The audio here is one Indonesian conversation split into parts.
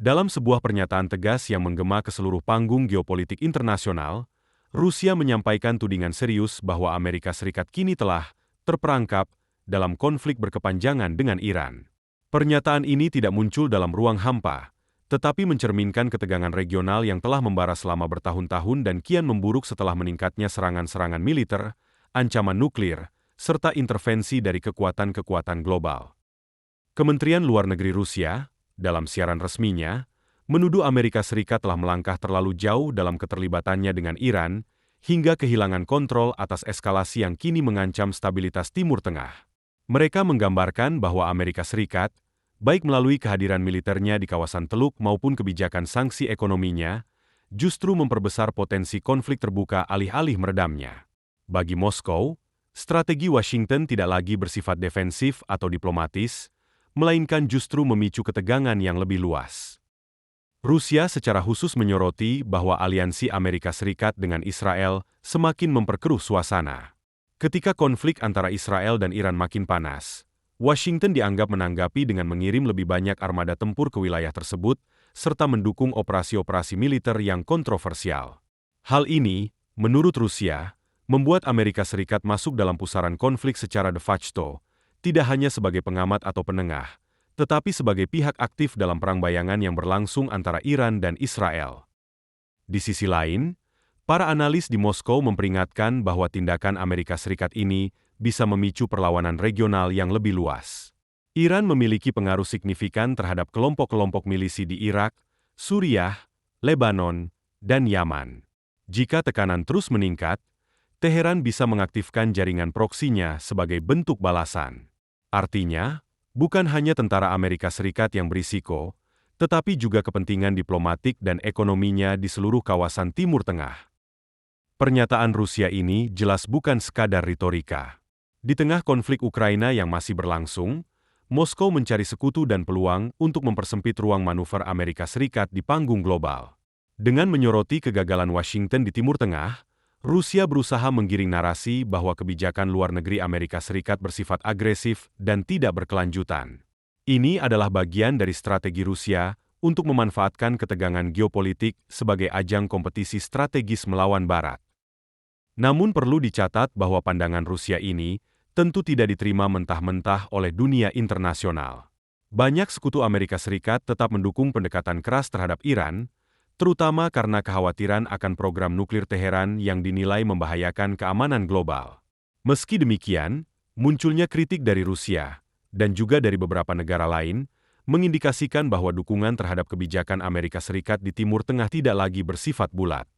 Dalam sebuah pernyataan tegas yang menggema ke seluruh panggung geopolitik internasional, Rusia menyampaikan tudingan serius bahwa Amerika Serikat kini telah terperangkap dalam konflik berkepanjangan dengan Iran. Pernyataan ini tidak muncul dalam ruang hampa, tetapi mencerminkan ketegangan regional yang telah membara selama bertahun-tahun dan kian memburuk setelah meningkatnya serangan-serangan militer, ancaman nuklir, serta intervensi dari kekuatan-kekuatan global. Kementerian Luar Negeri Rusia, dalam siaran resminya, menuduh Amerika Serikat telah melangkah terlalu jauh dalam keterlibatannya dengan Iran, hingga kehilangan kontrol atas eskalasi yang kini mengancam stabilitas Timur Tengah. Mereka menggambarkan bahwa Amerika Serikat, baik melalui kehadiran militernya di kawasan Teluk maupun kebijakan sanksi ekonominya, justru memperbesar potensi konflik terbuka alih-alih meredamnya. Bagi Moskow, strategi Washington tidak lagi bersifat defensif atau diplomatis, melainkan justru memicu ketegangan yang lebih luas. Rusia secara khusus menyoroti bahwa aliansi Amerika Serikat dengan Israel semakin memperkeruh suasana. Ketika konflik antara Israel dan Iran makin panas, Washington dianggap menanggapi dengan mengirim lebih banyak armada tempur ke wilayah tersebut, serta mendukung operasi-operasi militer yang kontroversial. Hal ini, menurut Rusia, membuat Amerika Serikat masuk dalam pusaran konflik secara de facto, tidak hanya sebagai pengamat atau penengah, tetapi sebagai pihak aktif dalam perang bayangan yang berlangsung antara Iran dan Israel. Di sisi lain, para analis di Moskow memperingatkan bahwa tindakan Amerika Serikat ini bisa memicu perlawanan regional yang lebih luas. Iran memiliki pengaruh signifikan terhadap kelompok-kelompok milisi di Irak, Suriah, Lebanon, dan Yaman. Jika tekanan terus meningkat, Teheran bisa mengaktifkan jaringan proksinya sebagai bentuk balasan. Artinya, bukan hanya tentara Amerika Serikat yang berisiko, tetapi juga kepentingan diplomatik dan ekonominya di seluruh kawasan Timur Tengah. Pernyataan Rusia ini jelas bukan sekadar retorika. Di tengah konflik Ukraina yang masih berlangsung, Moskow mencari sekutu dan peluang untuk mempersempit ruang manuver Amerika Serikat di panggung global. Dengan menyoroti kegagalan Washington di Timur Tengah, Rusia berusaha menggiring narasi bahwa kebijakan luar negeri Amerika Serikat bersifat agresif dan tidak berkelanjutan. Ini adalah bagian dari strategi Rusia untuk memanfaatkan ketegangan geopolitik sebagai ajang kompetisi strategis melawan Barat. Namun perlu dicatat bahwa pandangan Rusia ini tentu tidak diterima mentah-mentah oleh dunia internasional. Banyak sekutu Amerika Serikat tetap mendukung pendekatan keras terhadap Iran, terutama karena kekhawatiran akan program nuklir Teheran yang dinilai membahayakan keamanan global. Meski demikian, munculnya kritik dari Rusia, dan juga dari beberapa negara lain, mengindikasikan bahwa dukungan terhadap kebijakan Amerika Serikat di Timur Tengah tidak lagi bersifat bulat.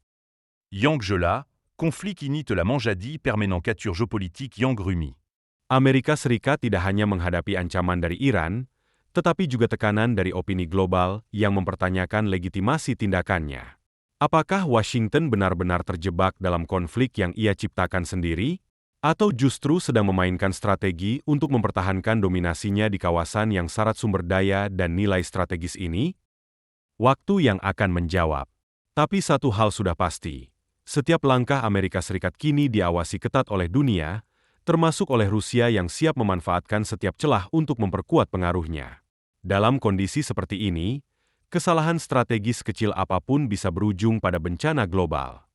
Yang Jeolla, conflit qui nie la manjadi permenencature géopolitique Yang Rumi. Amerika Serikat tidak hanya menghadapi ancaman dari Iran, tetapi juga tekanan dari opini global yang mempertanyakan legitimasi tindakannya. Apakah Washington benar-benar terjebak dalam konflik yang ia ciptakan sendiri? Atau justru sedang memainkan strategi untuk mempertahankan dominasinya di kawasan yang syarat sumber daya dan nilai strategis ini? Waktu yang akan menjawab. Tapi satu hal sudah pasti, setiap langkah Amerika Serikat kini diawasi ketat oleh dunia, termasuk oleh Rusia yang siap memanfaatkan setiap celah untuk memperkuat pengaruhnya. Dalam kondisi seperti ini, kesalahan strategis kecil apapun bisa berujung pada bencana global.